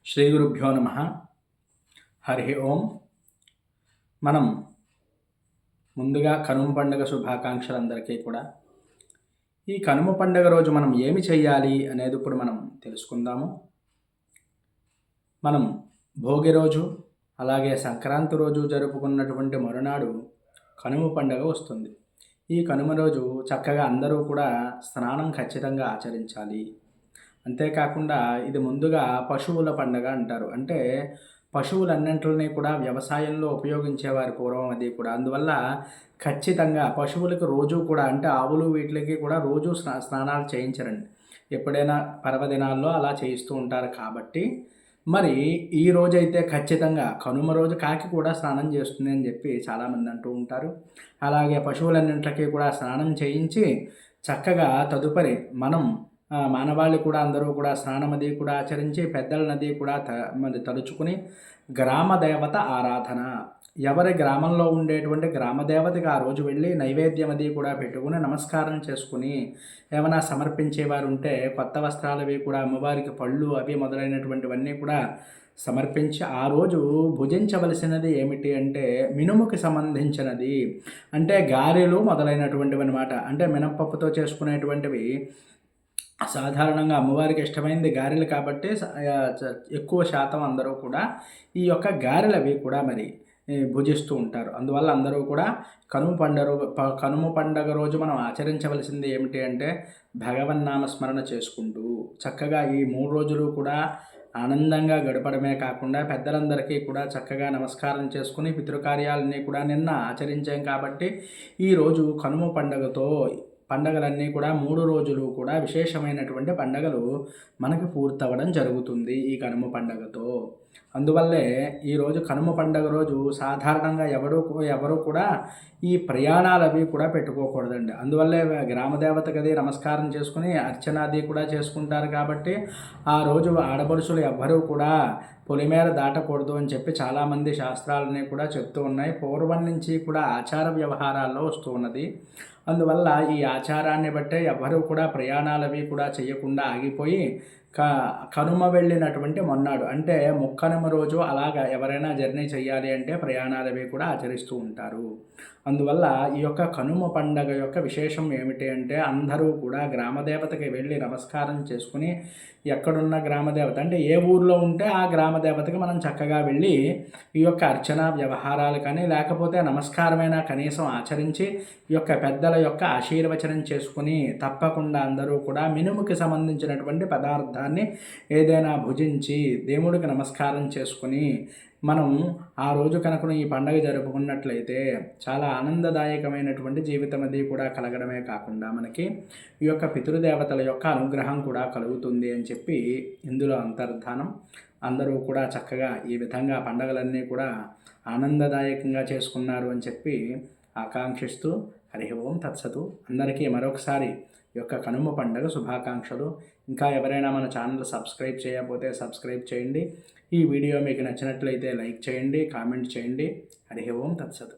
శ్రీ గురుభ్యో నమ. హరి ఓం. మనం ముందుగా కనుమ పండుగ శుభాకాంక్షలు అందరికీ కూడా. ఈ కనుమ పండుగ రోజు మనం ఏమి చేయాలి అనేది ఇప్పుడు మనం తెలుసుకుందాము. మనం భోగి రోజు అలాగే సంక్రాంతి రోజు జరుపుకున్నటువంటి మరునాడు కనుమ పండుగ వస్తుంది. ఈ కనుమ రోజు చక్కగా అందరూ కూడా స్నానం ఖచ్చితంగా ఆచరించాలి. అంతేకాకుండా ఇది ముందుగా పశువుల పండుగ అంటారు. అంటే పశువులన్నింటినీ కూడా వ్యవసాయంలో ఉపయోగించేవారు పూర్వం అది కూడా. అందువల్ల ఖచ్చితంగా పశువులకు రోజు కూడా అంటే ఆవులు వీటికి కూడా రోజు స్నానాలు చేయించరండి. ఎప్పుడైనా పర్వదినాల్లో అలా చేయిస్తూ ఉంటారు కాబట్టి మరి ఈ రోజైతే ఖచ్చితంగా కనుమ రోజు కాకి కూడా స్నానం చేస్తుంది అని చెప్పి చాలామంది అంటూ ఉంటారు. అలాగే పశువులన్నింటికి కూడా స్నానం చేయించి చక్కగా తదుపరి మనం మానవాళి కూడా అందరూ కూడా స్నానం అది కూడా ఆచరించి పెద్దల నది కూడా మరి తలుచుకుని గ్రామ దేవత ఆరాధన, ఎవరి గ్రామంలో ఉండేటువంటి గ్రామదేవతకి ఆ రోజు వెళ్ళి నైవేద్యం అది కూడా పెట్టుకుని నమస్కారం చేసుకుని ఏమైనా సమర్పించేవారు ఉంటే కొత్త వస్త్రాలు అవి కూడా అమ్మవారికి పళ్ళు అవి మొదలైనటువంటివన్నీ కూడా సమర్పించి ఆ రోజు భుజించవలసినది ఏమిటి అంటే మినుముకి సంబంధించినది, అంటే గారెలు మొదలైనటువంటివి అనమాట. అంటే మినప్పప్పుతో చేసుకునేటువంటివి సాధారణంగా అమ్మవారికి ఇష్టమైనది గారెలు కాబట్టి ఎక్కువ శాతం అందరూ కూడా ఈ యొక్క గారెలు అవి కూడా మరి భుజిస్తూ ఉంటారు. అందువల్ల అందరూ కూడా కనుమ పండుగ రోజు మనం ఆచరించవలసింది ఏమిటి అంటే భగవన్నామస్మరణ చేసుకుంటూ చక్కగా ఈ 3 రోజులు కూడా ఆనందంగా గడపడమే కాకుండా పెద్దలందరికీ కూడా చక్కగా నమస్కారం చేసుకుని పితృకార్యాలన్నీ కూడా నిన్న ఆచరించాం కాబట్టి ఈరోజు కనుమ పండగలన్నీ కూడా 3 రోజులు కూడా విశేషమైనటువంటి పండగలు మనకి పూర్తవడం జరుగుతుంది ఈ కనుమ పండగతో. అందువల్లే ఈరోజు కనుమ పండగ రోజు సాధారణంగా ఎవరు కూడా ఈ ప్రయాణాలు అవి కూడా పెట్టుకోకూడదండి. అందువల్లే గ్రామదేవతకి అది నమస్కారం చేసుకుని అర్చనాది కూడా చేసుకుంటారు కాబట్టి ఆ రోజు ఆడపడుచులు ఎవ్వరూ కూడా పొలిమేర దాటకూడదు అని చెప్పి చాలామంది శాస్త్రాలని కూడా చెప్తూ ఉన్నాయి. పూర్వం నుంచి కూడా ఆచార వ్యవహారాల్లో వస్తూ ఉన్నది. అందువల్ల ఈ ఆచారాన్ని బట్టే ఎవ్వరూ కూడా ప్రయాణాలవి కూడా చేయకుండా ఆగిపోయి కనుమ వెళ్ళినటువంటి మొన్నాడు అంటే ముక్కనుమ రోజు అలాగా ఎవరైనా జర్నీ చేయాలి అంటే ప్రయాణాలవి కూడా ఆచరిస్తూ ఉంటారు. అందువల్ల ఈ యొక్క కనుమ పండగ యొక్క విశేషం ఏమిటి అంటే అందరూ కూడా గ్రామదేవతకి వెళ్ళి నమస్కారం చేసుకుని ఎక్కడున్న గ్రామదేవత అంటే ఏ ఊర్లో ఉంటే ఆ గ్రామదేవతకి మనం చక్కగా వెళ్ళి ఈ యొక్క అర్చన వ్యవహారాలు కానీ లేకపోతే నమస్కారమైన కనీసం ఆచరించి ఈ యొక్క పెద్దల యొక్క ఆశీర్వచనం చేసుకుని తప్పకుండా అందరూ కూడా మినుముకి సంబంధించినటువంటి పదార్థాన్ని ఏదైనా భుజించి దేవుడికి నమస్కారం చేసుకుని మనం ఆ రోజు కనుక ఈ పండగ జరుపుకున్నట్లయితే చాలా ఆనందదాయకమైనటువంటి జీవితం అది కూడా కలగడమే కాకుండా మనకి ఈ యొక్క పితృదేవతల యొక్క అనుగ్రహం కూడా కలుగుతుంది అని చెప్పి ఇందులో అంతర్ధానం. అందరూ కూడా చక్కగా ఈ విధంగా పండగలన్నీ కూడా ఆనందదాయకంగా చేసుకున్నారు అని చెప్పి ఆకాంక్షిస్తూ హరి ఓం తత్సతు. అందరికీ మరొకసారి ఈ యొక్క కనుమ పండుగ శుభాకాంక్షలు. ఇంకా ఎవరైనా మన ఛానల్ సబ్స్క్రైబ్ చేయకపోతే సబ్స్క్రైబ్ చేయండి. ఈ వీడియో మీకు నచ్చినట్లయితే లైక్ చేయండి, కామెంట్ చేయండి. హరి ఓం తత్సతు.